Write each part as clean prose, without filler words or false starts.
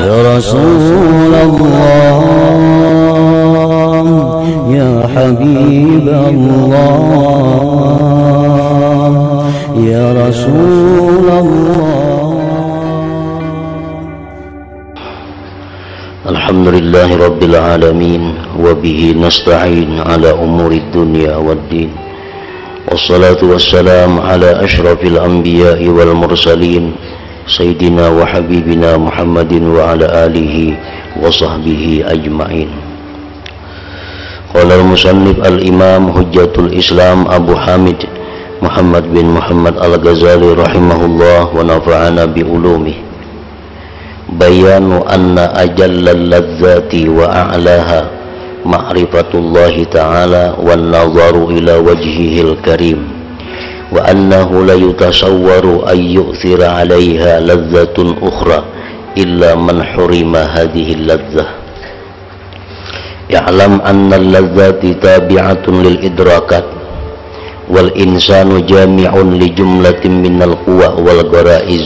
يا رسول الله يا حبيب الله يا رسول الله. الحمد لله رب العالمين وبه نستعين على أمور الدنيا والدين والصلاة والسلام على أشرف الأنبياء والمرسلين سيدنا وحبيبنا محمد وعلى آله وصحبه أجمعين. قال المصنف الإمام حجة الإسلام أبو حامد محمد بن محمد الغزالي رحمه الله ونفعنا بعلومه: بيان أن أجل اللذات وأعلاها معرفة الله تعالى والنظر إلى وجهه الكريم، وأنه لا يتصور أن يؤثر عليها لذة أخرى إلا من حرم هذه اللذة. اعلم أن اللذات تابعة للإدراكات، والإنسان جامع لجملة من القوى والغرائز،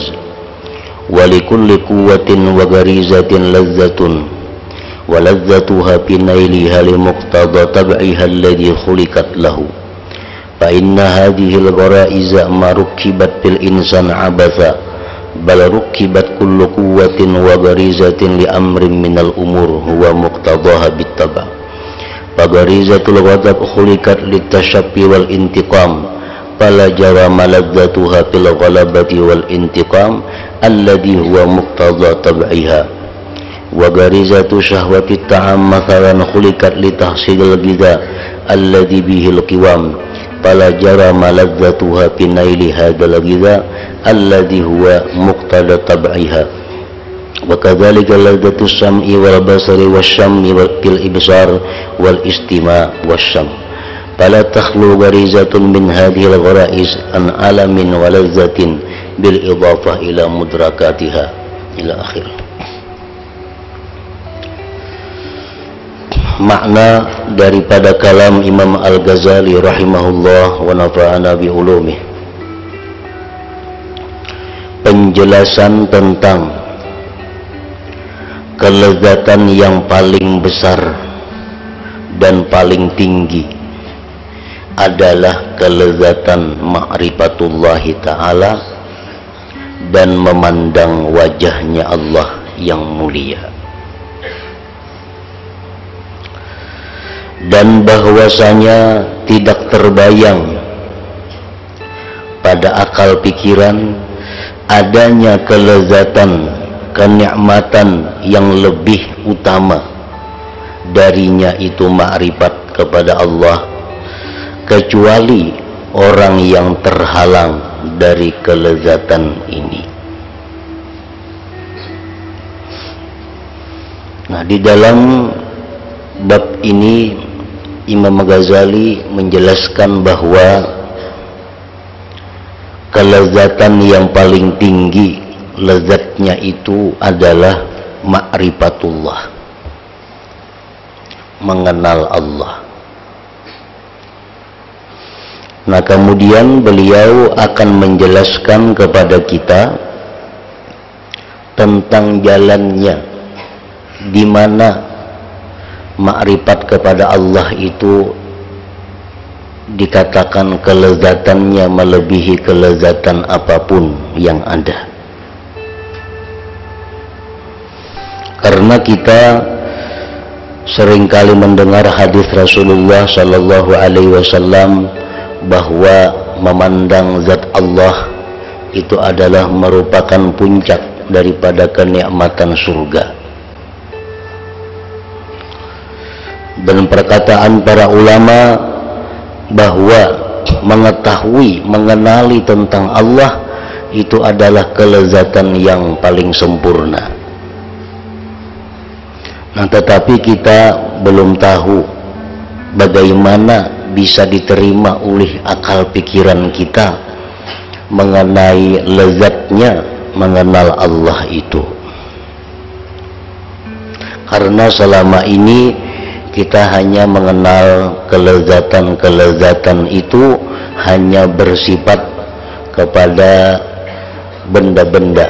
ولكل قوة وغريزة لذة، ولذتها بنيلها لمقتضى طبعها الذي خلقت له، فإن هذه الغرائز ما ركبت بالإنسان عبثا، بل ركبت كل قوة وغريزة لأمر من الأمور هو مقتضاها بالطبع. فغريزة الغضب خلقت للتشفي والانتقام، فلا جرم لذتها في الغلبة والانتقام الذي هو مقتضى طبعها. وغريزة شهوة الطعام مثلا خلقت لتحصيل الغذاء الذي به القوام، فلا جرم لذتها في نيل هذا الغذاء الذي هو مقتضى طبعها. وكذلك لذة السمع والبصر والشم بالإبصار والاستماع والشم، فلا تخلو غريزة من هذه الغرائز عن ألم ولذة بالإضافة إلى مدركاتها إلى آخره. Makna daripada kalam Imam Al-Ghazali rahimahullah wa nafa'ana bi ulumih, penjelasan tentang kelezatan yang paling besar dan paling tinggi adalah kelezatan ma'rifatullahi ta'ala dan memandang wajahnya Allah yang mulia, dan bahwasanya tidak terbayang pada akal pikiran adanya kelezatan, kenikmatan yang lebih utama darinya itu ma'rifat kepada Allah, kecuali orang yang terhalang dari kelezatan ini. Nah, di dalam bab ini Imam Ghazali menjelaskan bahwa kelezatan yang paling tinggi lezatnya itu adalah ma'rifatullah, mengenal Allah. Nah, kemudian beliau akan menjelaskan kepada kita tentang jalannya, di mana ma'rifat kepada Allah itu dikatakan kelezatannya melebihi kelezatan apapun yang ada. Karena kita seringkali mendengar hadis Rasulullah Shallallahu Alaihi Wasallam bahwa memandang zat Allah itu adalah merupakan puncak daripada kenikmatan surga. Dan perkataan para ulama bahwa mengetahui, mengenali tentang Allah itu adalah kelezatan yang paling sempurna. Nah, tetapi kita belum tahu bagaimana bisa diterima oleh akal pikiran kita mengenai lezatnya mengenal Allah itu. Karena selama ini kita hanya mengenal kelezatan-kelezatan itu hanya bersifat kepada benda-benda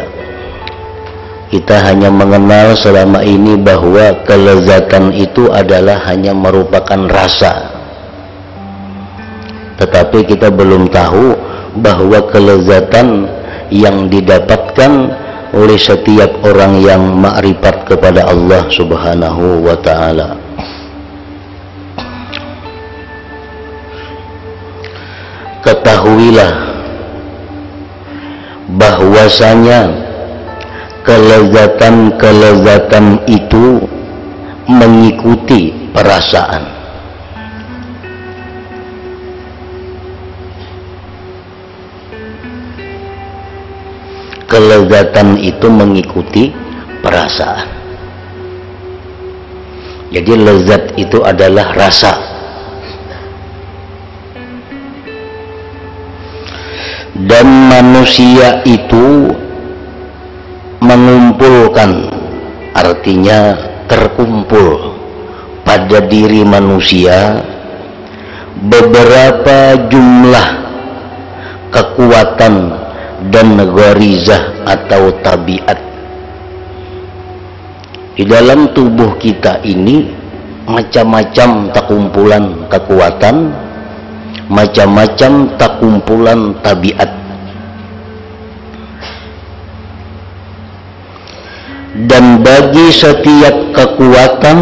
Kita hanya mengenal selama ini bahwa kelezatan itu adalah hanya merupakan rasa. Tetapi kita belum tahu bahwa kelezatan yang didapatkan oleh setiap orang yang makrifat kepada Allah Subhanahu wa ta'ala. Ketahuilah bahwasanya kelezatan-kelezatan itu mengikuti perasaan. Kelezatan itu mengikuti perasaan. Jadi lezat itu adalah rasa. Dan manusia itu mengumpulkan, artinya terkumpul pada diri manusia beberapa jumlah kekuatan dan gharizah atau tabiat. Di dalam tubuh kita ini macam-macam takumpulan kekuatan, macam-macam takumpulan tabiat. Dan bagi setiap kekuatan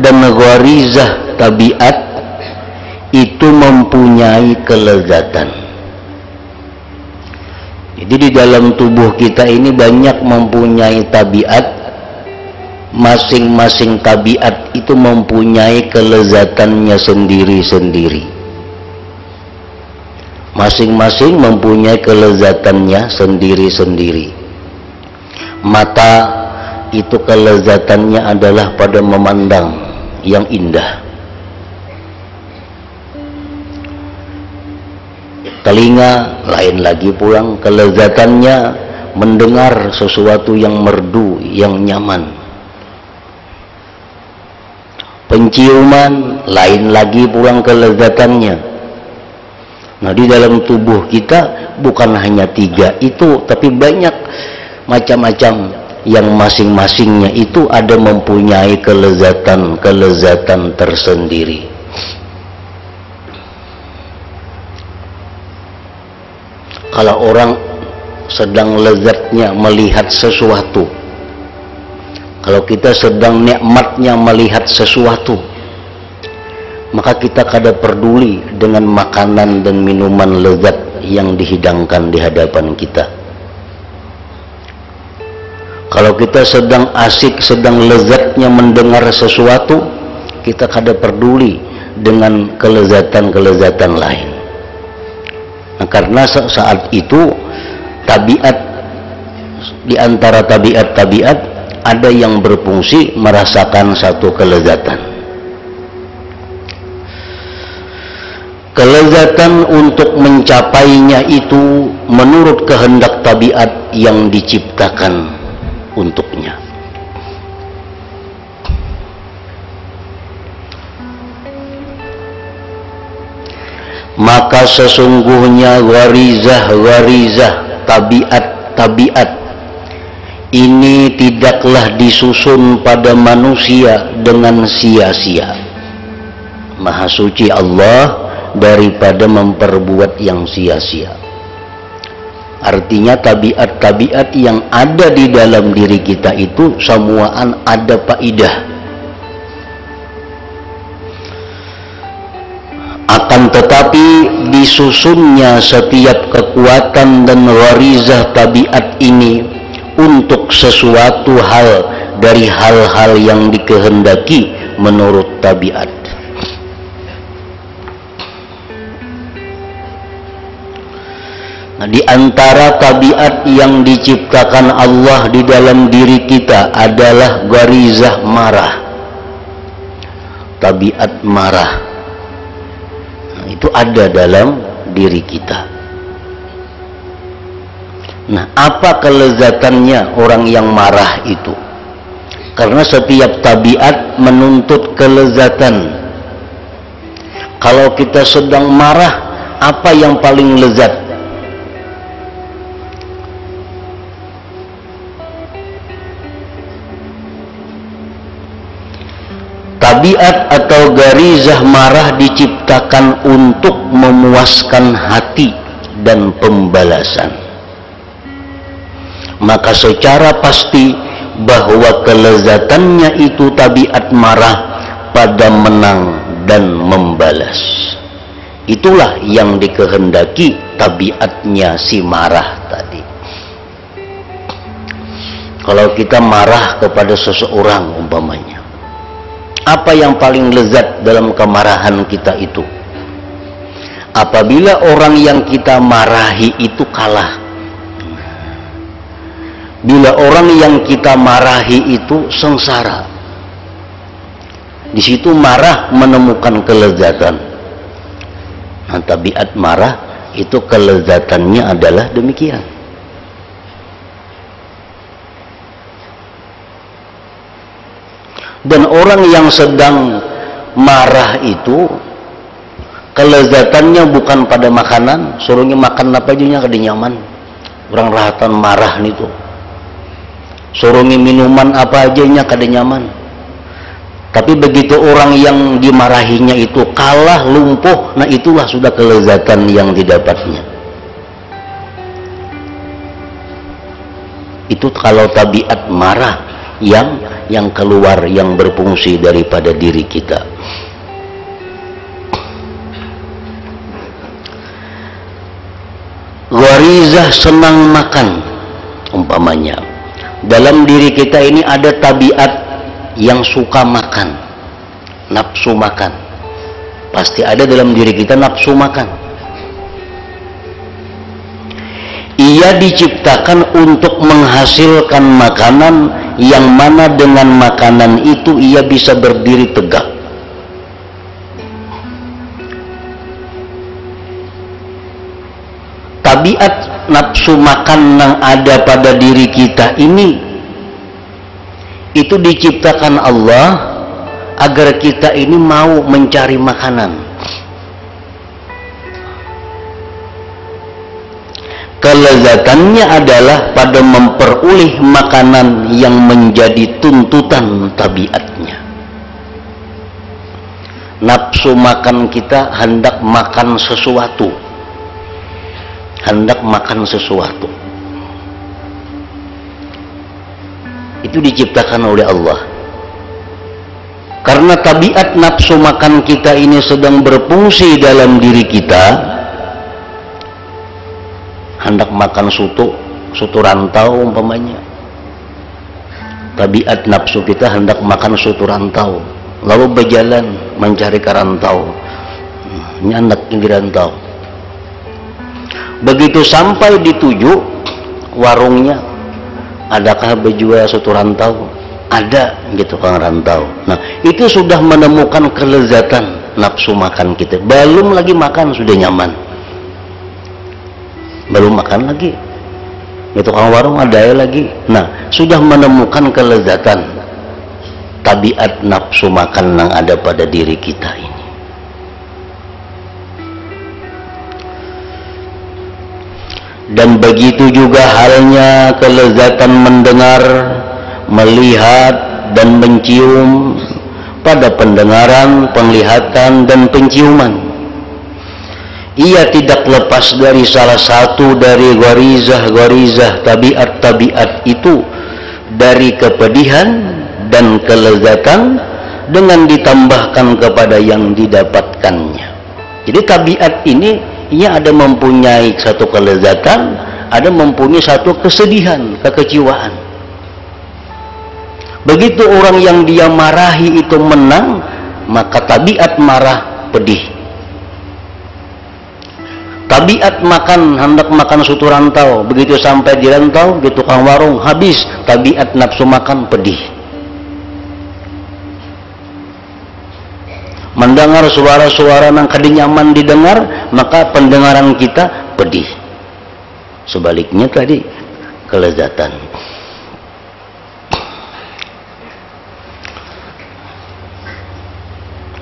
dan gharizah tabiat itu mempunyai kelezatan. Jadi di dalam tubuh kita ini banyak mempunyai tabiat. Masing-masing tabiat itu mempunyai kelezatannya sendiri-sendiri. Masing-masing mempunyai kelezatannya sendiri-sendiri. Mata itu kelezatannya adalah pada memandang yang indah. Telinga lain lagi pulang, kelezatannya mendengar sesuatu yang merdu, yang nyaman. Penciuman lain lagi pulang kelezatannya. Nah, di dalam tubuh kita bukan hanya 3 itu, tapi banyak macam-macam yang masing-masingnya itu ada mempunyai kelezatan tersendiri. Kalau orang sedang lezatnya melihat sesuatu, kalau kita sedang nikmatnya melihat sesuatu, maka kita kada peduli dengan makanan dan minuman lezat yang dihidangkan di hadapan kita. Kalau kita sedang asik, sedang lezatnya mendengar sesuatu, kita kada peduli dengan kelezatan-kelezatan lain. Nah, karena saat itu tabiat, di antara tabiat-tabiat ada yang berfungsi merasakan satu kelezatan. Kelezatan untuk mencapainya itu menurut kehendak tabiat yang diciptakan untuknya. Maka sesungguhnya gharizah, tabiat ini tidaklah disusun pada manusia dengan sia-sia. Maha suci Allah daripada memperbuat yang sia-sia. Artinya tabiat-tabiat yang ada di dalam diri kita itu semuaan ada faidah. Akan tetapi disusunnya setiap kekuatan dan gharizah tabiat ini untuk sesuatu hal dari hal-hal yang dikehendaki menurut tabiat. Nah, di antara tabiat yang diciptakan Allah di dalam diri kita adalah gharizah marah. Tabiat marah. Itu ada dalam diri kita. Nah, apa kelezatannya orang yang marah itu? Karena setiap tabiat menuntut kelezatan. Kalau kita sedang marah, apa yang paling lezat? Tabiat atau garizah marah diciptakan untuk memuaskan hati dan pembalasan. Maka secara pasti bahwa kelezatannya itu tabiat marah pada menang dan membalas. Itulah yang dikehendaki tabiatnya si marah tadi. Kalau kita marah kepada seseorang umpamanya, apa yang paling lezat dalam kemarahan kita itu? Apabila orang yang kita marahi itu kalah. Bila orang yang kita marahi itu sengsara, di situ marah menemukan kelezatan. Nah, tabiat marah itu kelezatannya adalah demikian. Dan orang yang sedang marah itu kelezatannya bukan pada makanan, suruhnya makan apa aja kada nyaman. Orang rahatan marah itu, suruhnya minuman apa aja kada nyaman. Tapi begitu orang yang dimarahinya itu kalah, lumpuh, nah itulah sudah kelezatan yang didapatnya. Itu kalau tabiat marah yang keluar, yang berfungsi daripada diri kita. Gharizah senang makan umpamanya. Dalam diri kita ini ada tabiat yang suka makan, nafsu makan. Pasti ada dalam diri kita nafsu makan. Ia diciptakan untuk menghasilkan makanan yang mana dengan makanan itu ia bisa berdiri tegak. Tabiat nafsu makan yang ada pada diri kita ini itu diciptakan Allah agar kita ini mau mencari makanan. Kelezatannya adalah pada memperoleh makanan yang menjadi tuntutan tabiatnya. Nafsu makan kita hendak makan sesuatu, hendak makan sesuatu. Itu diciptakan oleh Allah. Karena tabiat nafsu makan kita ini sedang berfungsi dalam diri kita, hendak makan soto rantau umpamanya. Tabiat nafsu kita hendak makan soto rantau, lalu berjalan mencari ke rantau. Ini hendak di rantau. Begitu sampai di tujuh warungnya, adakah berjual soto rantau? Ada gitu kang rantau. Nah, itu sudah menemukan kelezatan nafsu makan kita. Belum lagi makan sudah nyaman. Belum makan lagi. Itu kang warung ada lagi. Nah, sudah menemukan kelezatan tabiat nafsu makan yang ada pada diri kita ini. Dan begitu juga halnya kelezatan mendengar, melihat, dan mencium pada pendengaran, penglihatan, dan penciuman. Ia tidak lepas dari salah satu dari gharizah tabiat-tabiat itu, dari kepedihan dan kelezatan dengan ditambahkan kepada yang didapatkannya. Jadi tabiat ini ia ada mempunyai satu kelezatan, ada mempunyai satu kesedihan, kekecewaan. Begitu orang yang dia marahi itu menang, maka tabiat marah pedih. Tabiat makan, hendak makan soto rantau, begitu sampai di rantau, di tukang warung habis, tabiat nafsu makan pedih. Mendengar suara-suara yang kada nyaman didengar, maka pendengaran kita pedih. Sebaliknya tadi kelezatan.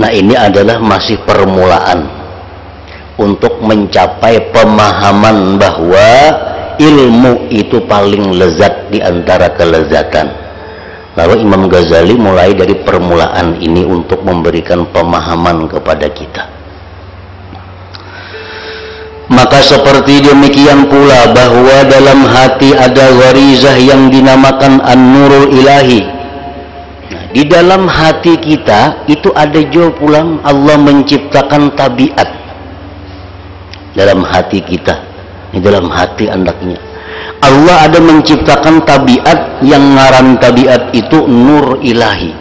Nah, ini adalah masih permulaan untuk mencapai pemahaman bahwa ilmu itu paling lezat di antara kelezatan. Lalu Imam Ghazali mulai dari permulaan ini untuk memberikan pemahaman kepada kita. Maka seperti demikian pula bahwa dalam hati ada gharizah yang dinamakan An-Nurul Ilahi. Nah, di dalam hati kita itu ada juga pulang Allah menciptakan tabiat dalam hati kita, di dalam hati andaknya Allah ada menciptakan tabiat yang ngaran tabiat itu nur ilahi.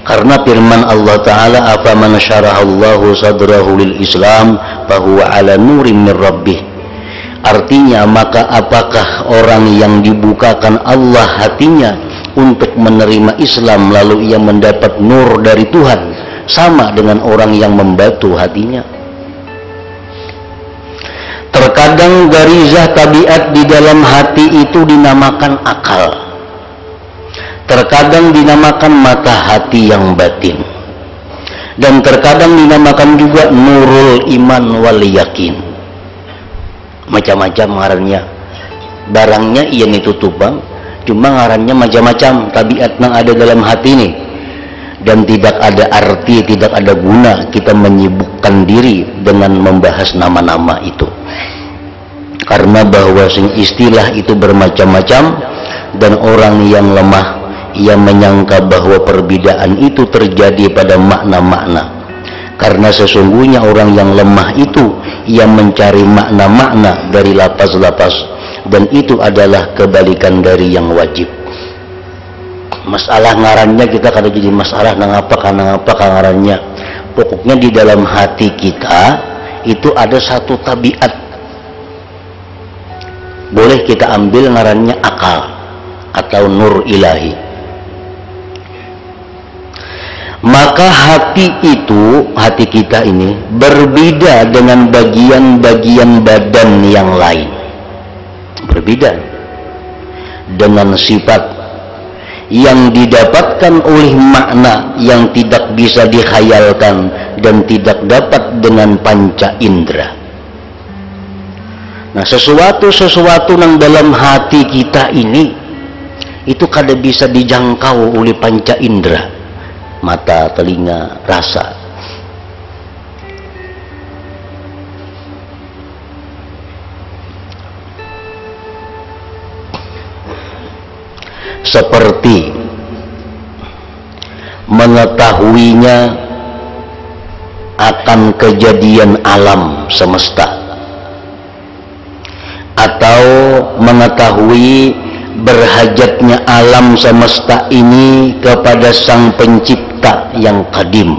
Karena firman Allah Ta'ala, afaman syarahallahu sadrahu lil Islam fahuwa ala nurim min rabbih. Artinya, maka apakah orang yang dibukakan Allah hatinya untuk menerima Islam lalu ia mendapat nur dari Tuhan sama dengan orang yang membatu hatinya? Terkadang garizah tabiat di dalam hati itu dinamakan akal, terkadang dinamakan mata hati yang batin, dan terkadang dinamakan juga nurul iman wal yakin. Macam-macam ngarannya, barangnya iya ditutupang, cuma ngarannya macam-macam tabiat yang ada dalam hati ini. Dan tidak ada arti, tidak ada guna kita menyibukkan diri dengan membahas nama-nama itu, karena bahwa istilah itu bermacam-macam, dan orang yang lemah ia menyangka bahwa perbedaan itu terjadi pada makna-makna. Karena sesungguhnya orang yang lemah itu ia mencari makna-makna dari lapas-lapas, dan itu adalah kebalikan dari yang wajib. Masalah ngarannya kita kada jadi masalah nangapa ngarannya. Pokoknya di dalam hati kita itu ada satu tabiat, boleh kita ambil ngarannya akal atau nur ilahi. Maka hati itu, hati kita ini berbeda dengan bagian-bagian badan yang lain, berbeda dengan sifat yang didapatkan oleh makna yang tidak bisa dikhayalkan dan tidak dapat dengan panca indera. Nah, sesuatu yang dalam hati kita ini itu kada bisa dijangkau oleh panca indera, mata, telinga, rasa. Seperti mengetahuinya akan kejadian alam semesta, atau mengetahui berhajatnya alam semesta ini kepada Sang Pencipta yang kadim,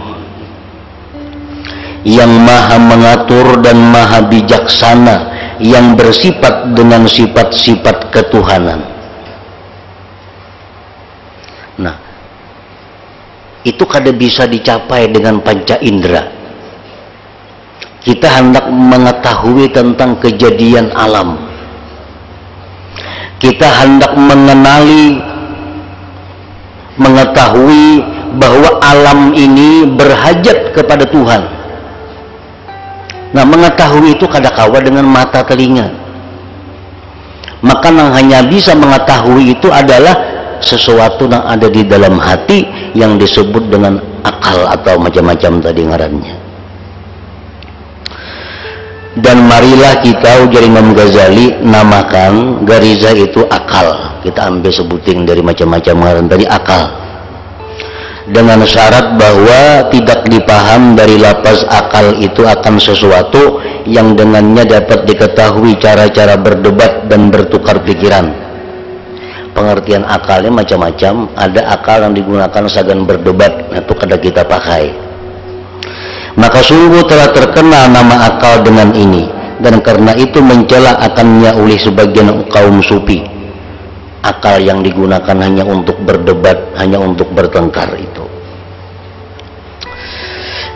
yang maha mengatur dan maha bijaksana, yang bersifat dengan sifat-sifat ketuhanan. Nah, itu kada bisa dicapai dengan panca indera. Kita hendak mengetahui tentang kejadian alam, kita hendak mengetahui bahwa alam ini berhajat kepada Tuhan. Nah, mengetahui itu kada kawa dengan mata, telinga. Maka yang hanya bisa mengetahui itu adalah sesuatu yang ada di dalam hati yang disebut dengan akal atau macam-macam tadi ngarannya. Dan marilah kita ujar Imam Ghazali namakan garizah itu akal. Kita ambil sebuting dari macam-macam ngaran tadi akal, dengan syarat bahwa tidak dipaham dari lapas akal itu akan sesuatu yang dengannya dapat diketahui cara-cara berdebat dan bertukar pikiran. Pengertian akalnya macam-macam, ada akal yang digunakan sagan berdebat, itu kada kita pakai. Maka sungguh telah terkenal nama akal dengan ini, dan karena itu mencela akannya oleh sebagian kaum sufi. Akal yang digunakan hanya untuk berdebat, hanya untuk bertengkar itu.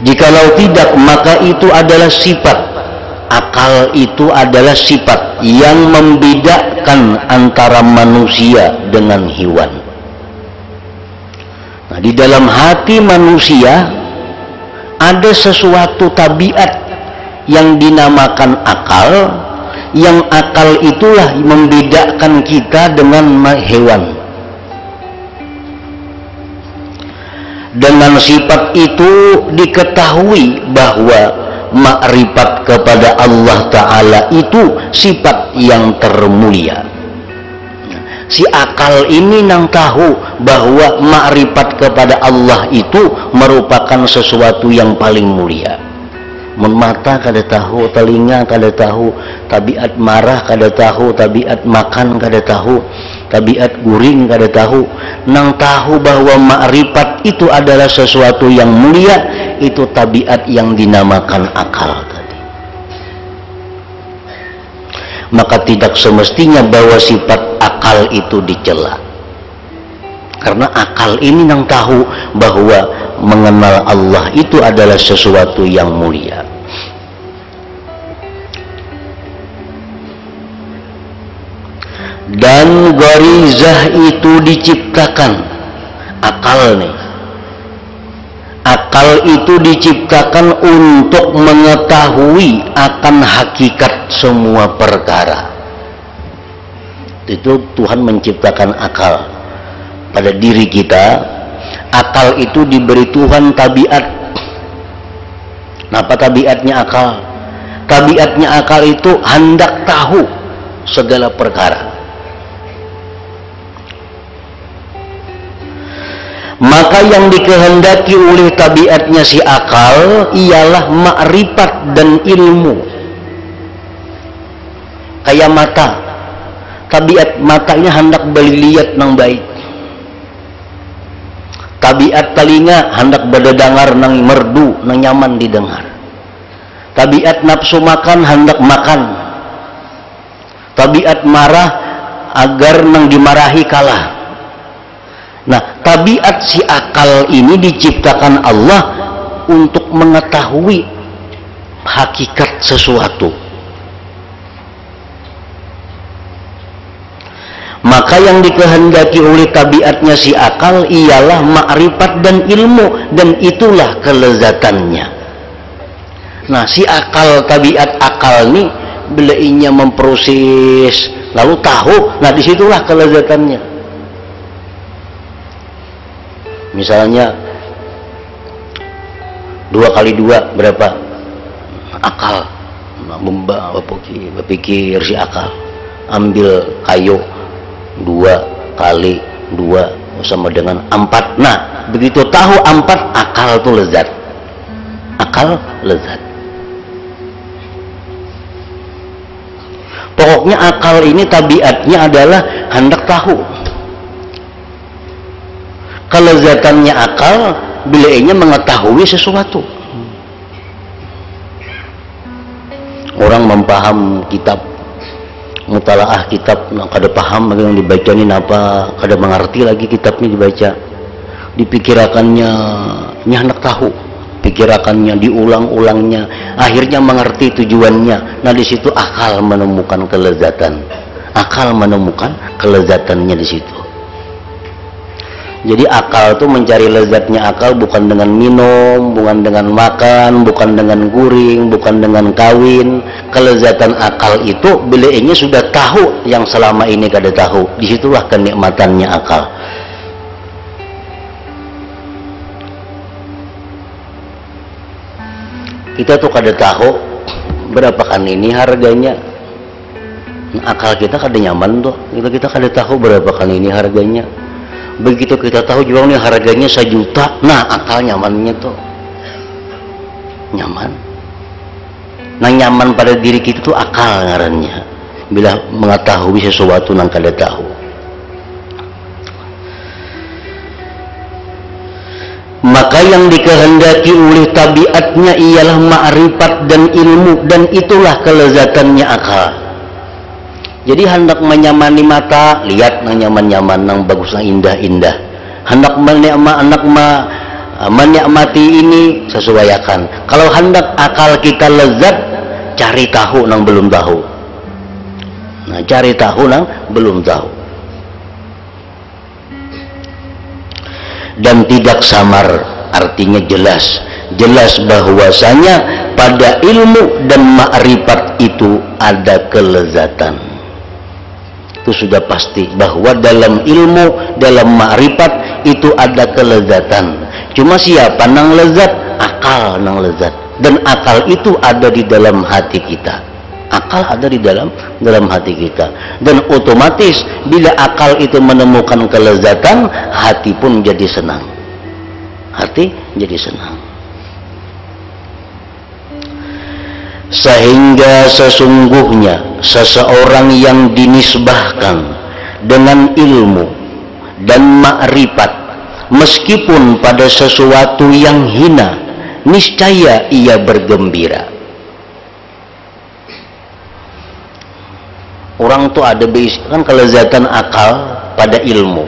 Jikalau tidak, maka itu adalah sifat. Akal itu adalah sifat yang membedakan antara manusia dengan hewan. Nah, di dalam hati manusia ada sesuatu tabiat yang dinamakan akal, yang akal itulah membedakan kita dengan hewan. Dengan sifat itu diketahui bahwa makrifat kepada Allah Ta'ala itu sifat yang termulia. Si akal ini nang tahu bahwa makrifat kepada Allah itu merupakan sesuatu yang paling mulia. Mata kada tahu, telinga kada tahu, tabiat marah kada tahu, tabiat makan kada tahu, tabiat guring kada tahu. Nang tahu bahwa makrifat itu adalah sesuatu yang mulia, itu tabiat yang dinamakan akal tadi. Maka tidak semestinya bahwa sifat akal itu dicela. Karena akal ini nang tahu bahwa mengenal Allah itu adalah sesuatu yang mulia. Dan gharizah itu diciptakan. Akal nih, akal itu diciptakan untuk mengetahui akan hakikat semua perkara. Itu Tuhan menciptakan akal pada diri kita. Akal itu diberi Tuhan tabiat. Apa tabiatnya akal? Tabiatnya akal itu hendak tahu segala perkara. Maka yang dikehendaki oleh tabiatnya si akal ialah makrifat dan ilmu. Kayak mata, tabiat matanya hendak berlihat nang baik. Tabiat telinga hendak berdengar nang merdu, nang nyaman didengar. Tabiat nafsu makan hendak makan. Tabiat marah agar nang dimarahi kalah. Nah, tabiat si akal ini diciptakan Allah untuk mengetahui hakikat sesuatu. Maka yang dikehendaki oleh tabiatnya si akal ialah makrifat dan ilmu, dan itulah kelezatannya. Nah, si akal, tabiat akal ini bila inya memproses lalu tahu, nah disitulah kelezatannya. Misalnya 2 kali 2 berapa? Akal. Berpikir si akal. Ambil kayu 2 kali 2 sama dengan 4. Nah, begitu tahu 4, akal itu lezat. Akal lezat. Pokoknya akal ini tabiatnya adalah hendak tahu. Kelezatannya akal bila ia mengetahui sesuatu. Orang mempaham kitab, mutalaah kitab, kada paham yang dibaca ini apa, kada mengerti lagi kitabnya dibaca. Dipikirakannya, hendak tahu, pikirakannya diulang-ulangnya, akhirnya mengerti tujuannya. Nah, di situ akal menemukan kelezatan. Akal menemukan kelezatannya di situ. Jadi akal itu mencari lezatnya akal bukan dengan minum, bukan dengan makan, bukan dengan guring, bukan dengan kawin. Kelezatan akal itu bila ini sudah tahu yang selama ini kada tahu. Disitulah kenikmatannya akal. Kita tuh kada tahu berapa kan ini harganya. Akal kita kada nyaman tuh. Kita kada tahu berapa kan ini harganya. Begitu kita tahu juga nih harganya 1 juta, nah akal nyamannya tuh nyaman. Nah, nyaman pada diri kita tuh akal ngarannya bila mengetahui sesuatu nang kada tahu. Maka yang dikehendaki oleh tabiatnya ialah ma'rifat dan ilmu, dan itulah kelezatannya akal. Jadi hendak menyamani mata, lihat nang nyaman-nyaman, nang bagus, nang indah-indah. Hendak menikmati ini, sesuaikan. Kalau hendak akal kita lezat, cari tahu nang belum tahu. Nah, cari tahu nang belum tahu. Dan tidak samar, artinya jelas. Jelas bahwasanya pada ilmu dan ma'rifat itu ada kelezatan. Itu sudah pasti bahwa dalam ilmu, dalam ma'rifat itu ada kelezatan. Cuma siapa nang lezat? Akal nang lezat. Dan akal itu ada di dalam hati kita. Akal ada di dalam hati kita. Dan otomatis bila akal itu menemukan kelezatan, hati pun jadi senang. Hati jadi senang. Sehingga sesungguhnya seseorang yang dinisbahkan dengan ilmu dan makrifat, meskipun pada sesuatu yang hina, niscaya ia bergembira. Orang tuh ada kan kelezatan akal pada ilmu,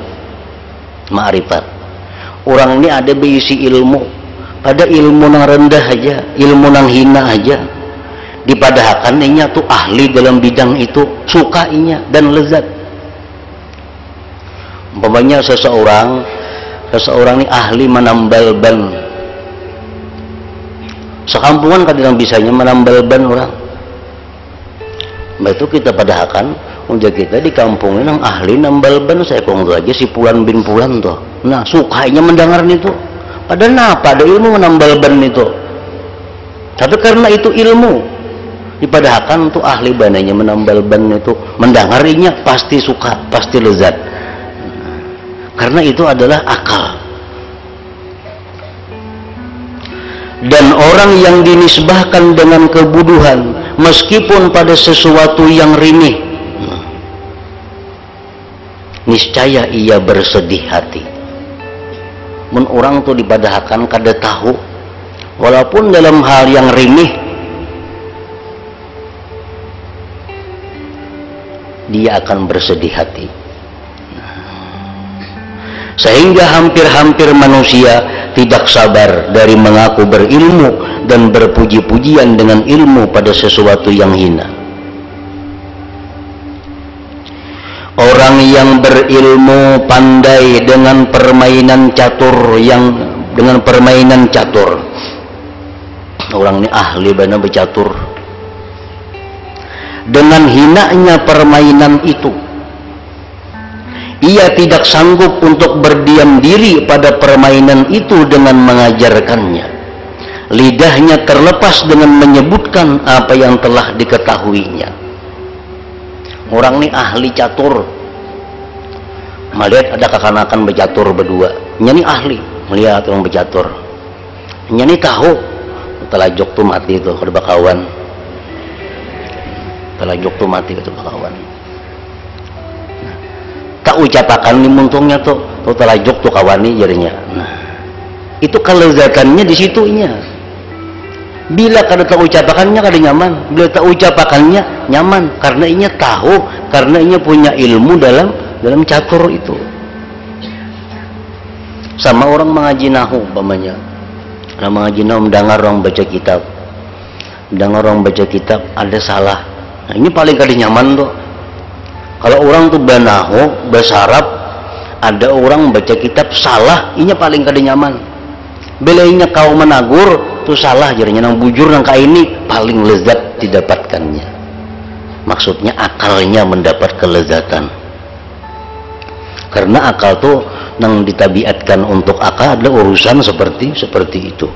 makrifat. Orang ini ada berisi ilmu, pada ilmu yang rendah aja, ilmu yang hina aja, dipadahkan inya tuh ahli dalam bidang itu, suka inya dan lezat. Umpamanya seseorang ini ahli menambal ban, sekampungan kadang bisanya menambal ban orang. Itu kita padahkan unjuk kita di kampung ini yang ahli nambal ban, saya konggo aja si Pulan bin Pulan tuh. Nah sukanya mendengar itu, padahal apa ada ilmu menambal ban itu, tapi karena itu ilmu dipadahkan tuh ahli bananya menambal ban itu, mendengarinya pasti suka, pasti lezat, karena itu adalah akal. Dan orang yang dinisbahkan dengan kebodohan, meskipun pada sesuatu yang rimih, niscaya ia bersedih hati. Mun orang tuh dipadahkan kada tahu, walaupun dalam hal yang rimih, dia akan bersedih hati. Sehingga hampir-hampir manusia tidak sabar dari mengaku berilmu dan berpuji-pujian dengan ilmu pada sesuatu yang hina. Orang yang berilmu pandai dengan permainan catur, orang ini ahli bana bercatur, dengan hinanya permainan itu, ia tidak sanggup untuk berdiam diri pada permainan itu dengan mengajarkannya. Lidahnya terlepas dengan menyebutkan apa yang telah diketahuinya. Orang ini ahli catur, melihat ada kekanakan bercatur berdua, nyani ahli melihat orang bercatur, nyani tahu telajok tuh mati itu kada bakawan, telajok tuh mati itu bakawan. Tak ucapakan nih muntungnya tuh telajok tuh kawani jadinya. Nah, itu kelezatannya di situnya. Bila kada tak ucapakannya kada nyaman, bila tak ucapakannya nyaman, karena inya tahu, karena inya punya ilmu dalam catur itu. Sama orang mengaji nahu umpamanya, orang mengaji nahu mendengar orang baca kitab, ada salah. Nah, ini paling kada nyaman tuh. Kalau orang tuh banahu, basarab, ada orang baca kitab salah, inya paling kada nyaman. Bila inya kau menagur, tuh salah jadinya nang bujur nang ini paling lezat didapatkannya. Maksudnya akalnya mendapat kelezatan. Karena akal tuh nang ditabiatkan untuk akal adalah urusan seperti itu.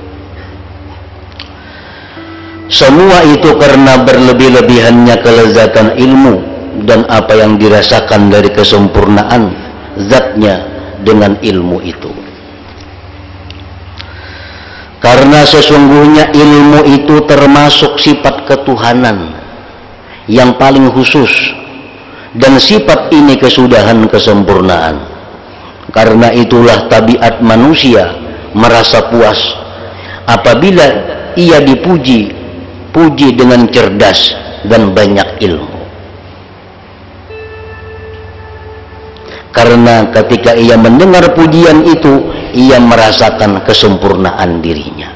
Semua itu karena berlebih-lebihannya kelezatan ilmu dan apa yang dirasakan dari kesempurnaan zatnya dengan ilmu itu. Karena sesungguhnya ilmu itu termasuk sifat ketuhanan yang paling khusus, dan sifat ini kesudahan kesempurnaan. Karena itulah tabiat manusia merasa puas apabila ia dipuji dengan cerdas dan banyak ilmu. Karena ketika ia mendengar pujian itu, ia merasakan kesempurnaan dirinya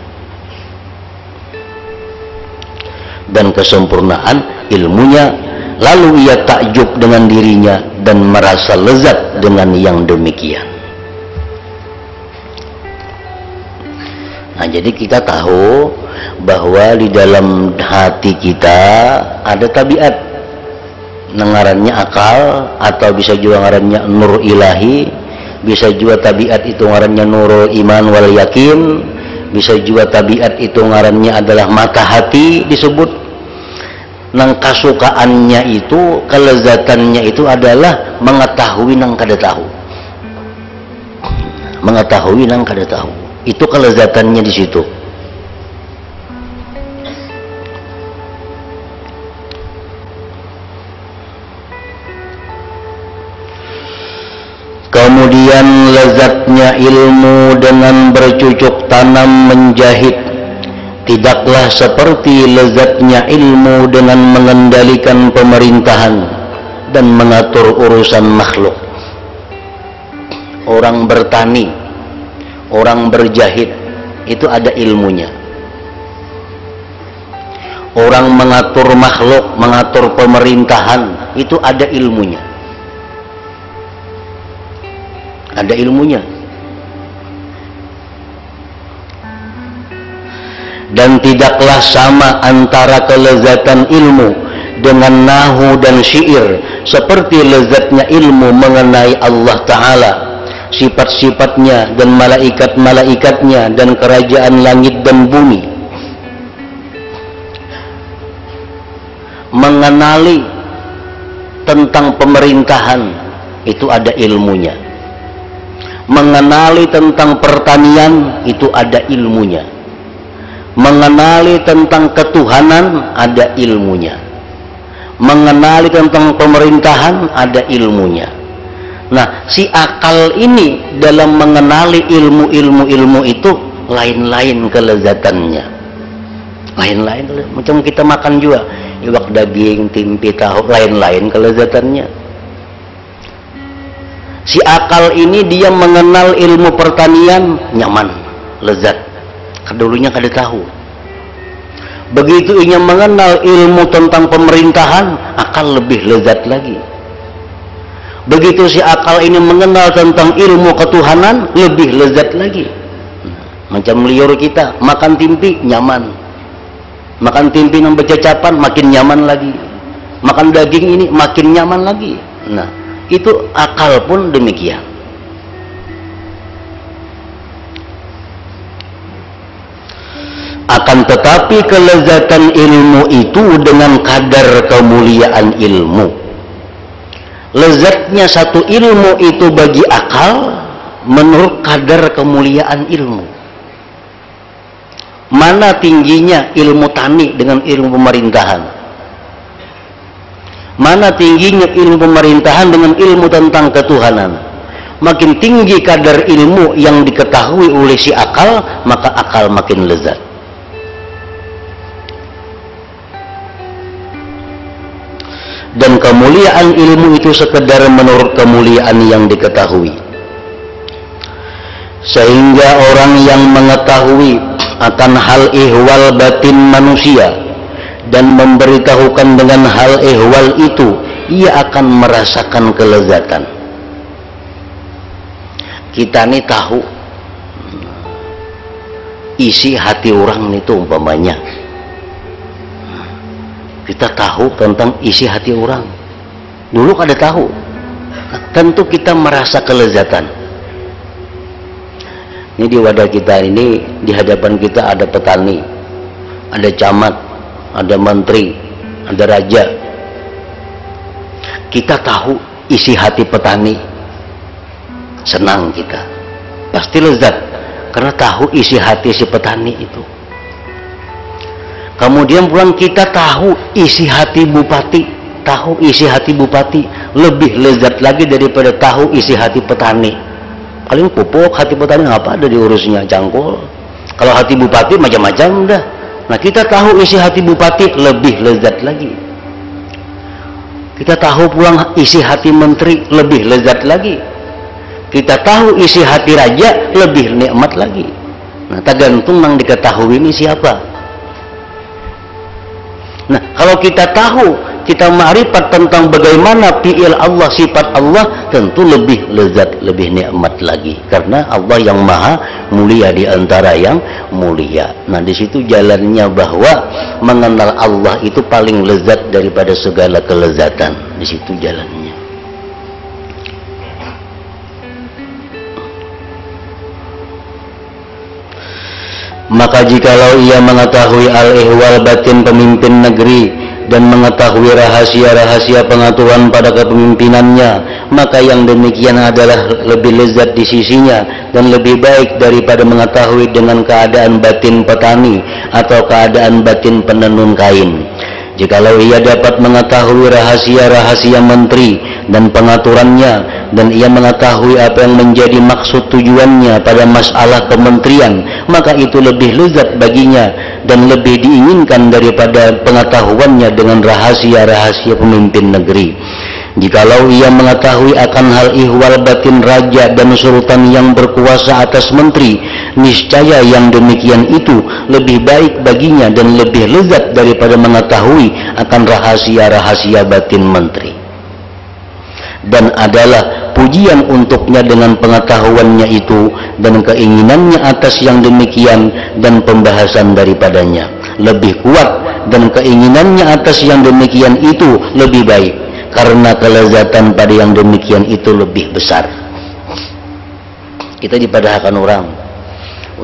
dan kesempurnaan ilmunya, lalu ia takjub dengan dirinya dan merasa lezat dengan yang demikian. Nah, jadi kita tahu bahwa di dalam hati kita ada tabiat, ngarannya akal atau bisa juga ngarannya nur ilahi, bisa juga tabiat itu ngarannya nurul iman wal yakin, bisa juga tabiat itu ngarannya adalah mata hati disebut. Nang kasukaannya itu, kelezatannya itu adalah mengetahui nang kada tahu, mengetahui nang kada tahu, itu kelezatannya di situ. Kemudian lezatnya ilmu dengan bercucuk tanam menjahit tidaklah seperti lezatnya ilmu dengan mengendalikan pemerintahan dan mengatur urusan makhluk. Orang bertani, orang berjahit, itu ada ilmunya. Orang mengatur makhluk, mengatur pemerintahan, itu ada ilmunya. Ada ilmunya. Dan tidaklah sama antara kelezatan ilmu dengan nahu dan syair seperti lezatnya ilmu mengenai Allah Ta'ala, sifat-sifatnya dan malaikat-malaikatnya dan kerajaan langit dan bumi. Mengenali tentang pemerintahan itu ada ilmunya. Mengenali tentang pertanian itu ada ilmunya. Mengenali tentang ketuhanan ada ilmunya. Mengenali tentang pemerintahan ada ilmunya. Nah, si akal ini dalam mengenali ilmu itu lain-lain kelezatannya. Lain-lain, macam kita makan juga, iwak, daging, tempe, tahu, lain-lain kelezatannya. Si akal ini dia mengenal ilmu pertanian nyaman, lezat. Kedulunya kada tahu. Begitu ia mengenal ilmu tentang pemerintahan, akal lebih lezat lagi. Begitu si akal ini mengenal tentang ilmu ketuhanan, lebih lezat lagi. Macam liur kita, makan timpi nyaman. Makan timpi yang bercacapan makin nyaman lagi. Makan daging ini makin nyaman lagi. Nah, itu akal pun demikian. Akan tetapi kelezatan ilmu itu dengan kadar kemuliaan ilmu. Lezatnya satu ilmu itu bagi akal menurut kadar kemuliaan ilmu. Mana tingginya ilmu tani dengan ilmu pemerintahan? Mana tingginya ilmu pemerintahan dengan ilmu tentang ketuhanan? Makin tinggi kadar ilmu yang diketahui oleh si akal, maka akal makin lezat. Dan kemuliaan ilmu itu sekedar menurut kemuliaan yang diketahui. Sehingga orang yang mengetahui akan hal ihwal batin manusia dan memberitahukan dengan hal ihwal itu, ia akan merasakan kelezatan. Kita ini tahu isi hati orang itu, umpamanya kita tahu tentang isi hati orang. Dulu kada tahu, tentu kita merasa kelezatan. Ini di wadah kita ini, di hadapan kita ada petani, ada camat, ada menteri, ada raja. Kita tahu isi hati petani, senang kita, pasti lezat karena tahu isi hati si petani itu. Kemudian pulang kita tahu isi hati bupati, tahu isi hati bupati lebih lezat lagi daripada tahu isi hati petani. Paling pupuk hati petani apa ada diurusnya, jangkul. Kalau hati bupati macam-macam dah. Nah, kita tahu isi hati bupati lebih lezat lagi. Kita tahu pulang isi hati menteri lebih lezat lagi. Kita tahu isi hati raja lebih nikmat lagi. Nah, tergantung yang diketahui ini siapa. Nah, kalau kita tahu, kita ma'rifat tentang bagaimana fi'il Allah, sifat Allah, tentu lebih lezat, lebih nikmat lagi. Karena Allah yang maha mulia di antara yang mulia. Nah, di situ jalannya bahwa mengenal Allah itu paling lezat daripada segala kelezatan. Di situ jalannya. Maka jikalau ia mengetahui al-ihwal batin pemimpin negeri dan mengetahui rahasia-rahasia pengaturan pada kepemimpinannya, maka yang demikian adalah lebih lezat di sisinya dan lebih baik daripada mengetahui dengan keadaan batin petani atau keadaan batin penenun kain. Jikalau ia dapat mengetahui rahasia-rahasia menteri dan pengaturannya, dan ia mengetahui apa yang menjadi maksud tujuannya pada masalah kementerian, maka itu lebih lezat baginya dan lebih diinginkan daripada pengetahuannya dengan rahasia-rahasia pemimpin negeri. Jikalau ia mengetahui akan hal ihwal batin raja dan sultan yang berkuasa atas menteri, niscaya yang demikian itu lebih baik baginya dan lebih lezat daripada mengetahui akan rahasia-rahasia batin menteri. Dan adalah pujian untuknya dengan pengetahuannya itu dan keinginannya atas yang demikian dan pembahasan daripadanya lebih kuat, dan keinginannya atas yang demikian itu lebih baik, karena kelezatan pada yang demikian itu lebih besar. Kita dipadahkan orang,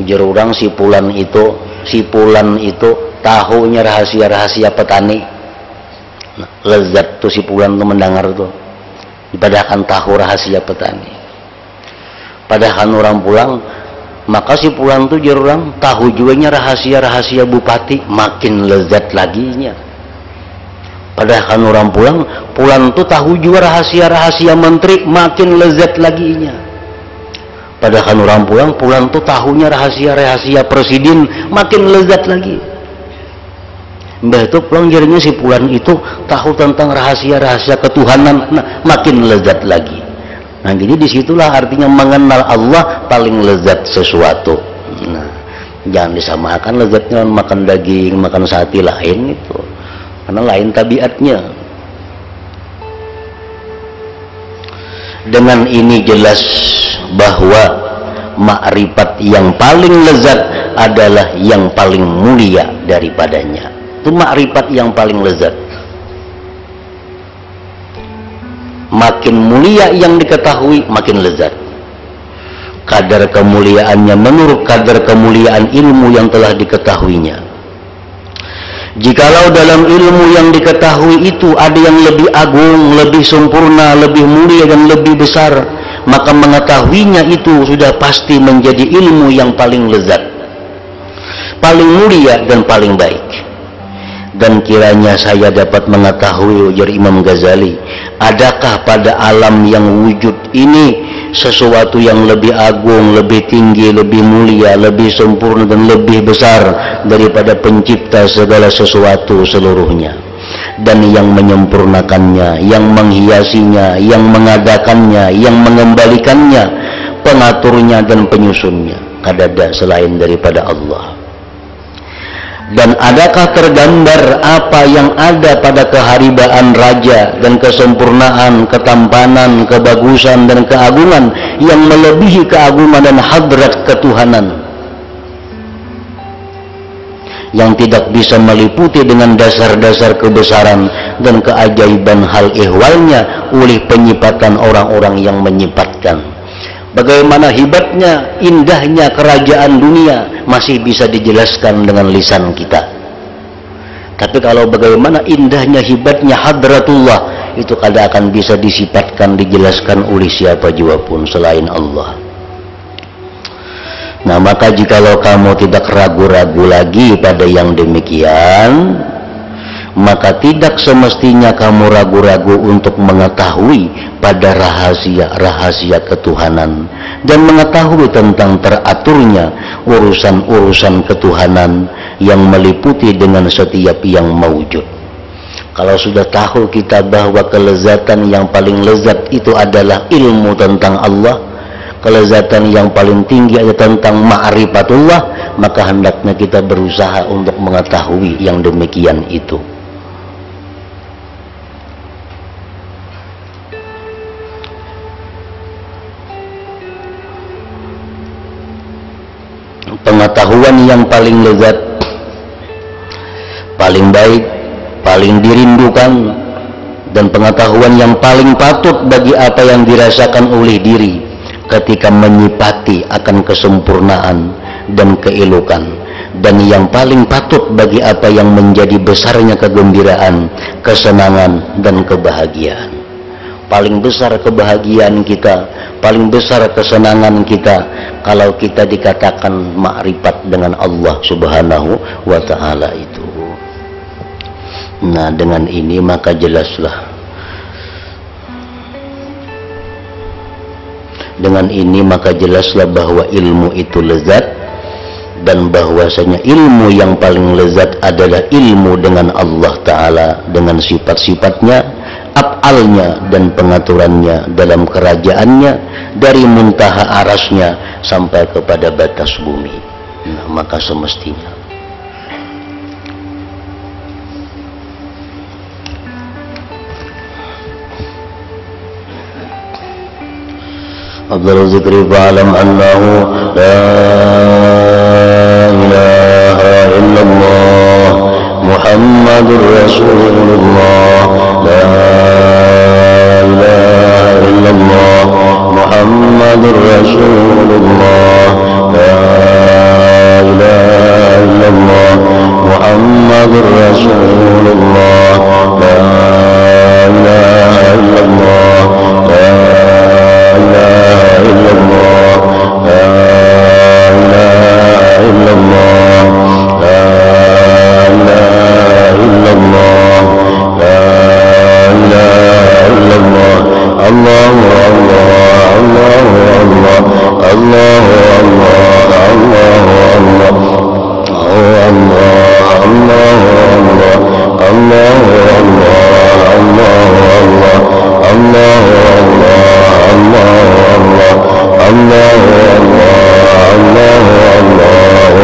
ujar orang si pulan itu tahunya rahasia-rahasia petani. Nah, lezat tuh si pulan tuh mendengar tuh, dipadahkan tahu rahasia petani. Padahal orang pulang, maka si pulan tuh ujar orang tahu juga rahasia-rahasia bupati, makin lezat laginya. Padahal orang pulang tuh tahu juga rahasia-rahasia menteri, makin lezat laginya. Padahal orang pulang tuh tahunya rahasia-rahasia presiden, makin lezat lagi. Mbah itu pulang jadinya si pulang itu tahu tentang rahasia-rahasia ketuhanan, nah, makin lezat lagi. Nah, jadi disitulah artinya mengenal Allah paling lezat sesuatu. Nah, jangan disamakan lezatnya makan daging, makan sate, lain itu. Karena lain tabiatnya. Dengan ini jelas bahwa makrifat yang paling lezat adalah yang paling mulia daripadanya. Itu makrifat yang paling lezat. Makin mulia yang diketahui, makin lezat. Kadar kemuliaannya menurut kadar kemuliaan ilmu yang telah diketahuinya. Jikalau dalam ilmu yang diketahui itu ada yang lebih agung, lebih sempurna, lebih mulia dan lebih besar, maka mengetahuinya itu sudah pasti menjadi ilmu yang paling lezat, paling mulia dan paling baik. Dan kiranya saya dapat mengetahui, ujar Imam Ghazali, adakah pada alam yang wujud ini sesuatu yang lebih agung, lebih tinggi, lebih mulia, lebih sempurna dan lebih besar daripada pencipta segala sesuatu seluruhnya, dan yang menyempurnakannya, yang menghiasinya, yang mengadakannya, yang mengembalikannya, pengaturnya dan penyusunnya, kadada selain daripada Allah. Dan adakah tergambar apa yang ada pada keharibaan raja dan kesempurnaan, ketampanan, kebagusan dan keagungan yang melebihi keagungan dan hadrat ketuhanan, yang tidak bisa meliputi dengan dasar-dasar kebesaran dan keajaiban hal ihwalnya oleh penyipatan orang-orang yang menyifatkan. Bagaimana hebatnya, indahnya kerajaan dunia masih bisa dijelaskan dengan lisan kita. Tapi kalau bagaimana indahnya, hebatnya hadratullah, itu kada akan bisa disifatkan, dijelaskan oleh siapa jua pun selain Allah. Nah, maka jikalau kamu tidak ragu-ragu lagi pada yang demikian, maka tidak semestinya kamu ragu-ragu untuk mengetahui pada rahasia-rahasia ketuhanan dan mengetahui tentang teraturnya urusan-urusan ketuhanan yang meliputi dengan setiap yang mawujud. Kalau sudah tahu kita bahwa kelezatan yang paling lezat itu adalah ilmu tentang Allah, kelezatan yang paling tinggi adalah tentang ma'rifatullah, maka hendaknya kita berusaha untuk mengetahui yang demikian itu. Pengetahuan yang paling lezat, paling baik, paling dirindukan, dan pengetahuan yang paling patut bagi apa yang dirasakan oleh diri ketika menyipati akan kesempurnaan dan keelokan dan yang paling patut bagi apa yang menjadi besarnya kegembiraan, kesenangan dan kebahagiaan. Paling besar kebahagiaan kita, paling besar kesenangan kita kalau kita dikatakan makrifat dengan Allah Subhanahu wa ta'ala itu. Nah, dengan ini maka jelaslah, dengan ini maka jelaslah bahwa ilmu itu lezat, dan bahwasanya ilmu yang paling lezat adalah ilmu dengan Allah Ta'ala, dengan sifat-sifatnya, af'alnya dan pengaturannya dalam kerajaannya, dari muntaha arasnya sampai kepada batas bumi. Nah, maka semestinya afdhalu dzikri fa'lam annahu la ilaha illallah Muhammadur Rasulullah, la ilaha illallah Muhammadur Rasulullah, la ilaha illallah Muhammadur Rasulullah, la ilaha illallah, la ilaha illallah, la ilaha illallah, la ilaha illallah, la ilaha illallah. Allahu Allah, Allahu Allah, Allahu Allah, Allahu Allah, Allahu Allah, Allahu Allah, Allahu Allah, Allahu Allah, Allahu Allah, Allahu Allah,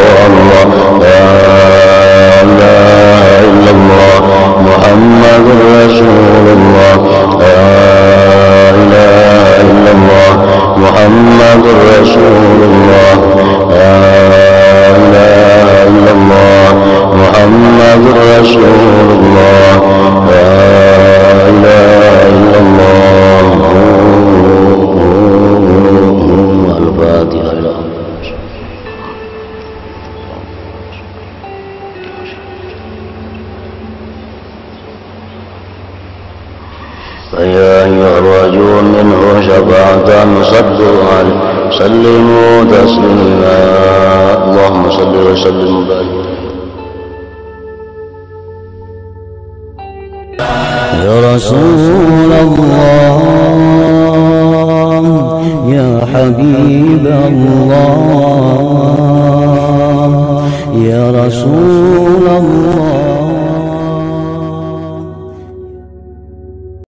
Allahu Allah, la ilaha illallah Muhammadur Rasulullah, la ilaha illallah Muhammadur Rasulullah, la ilaha illallah Muhammadur Rasulullah, la ilaha illallah. Al-Fatihah. فيا أيها الرجل منه شفاعة صدوا عليه سلموا تسليما اللهم صل وسلم وبارك. يا رسول الله يا حبيب الله يا رسول الله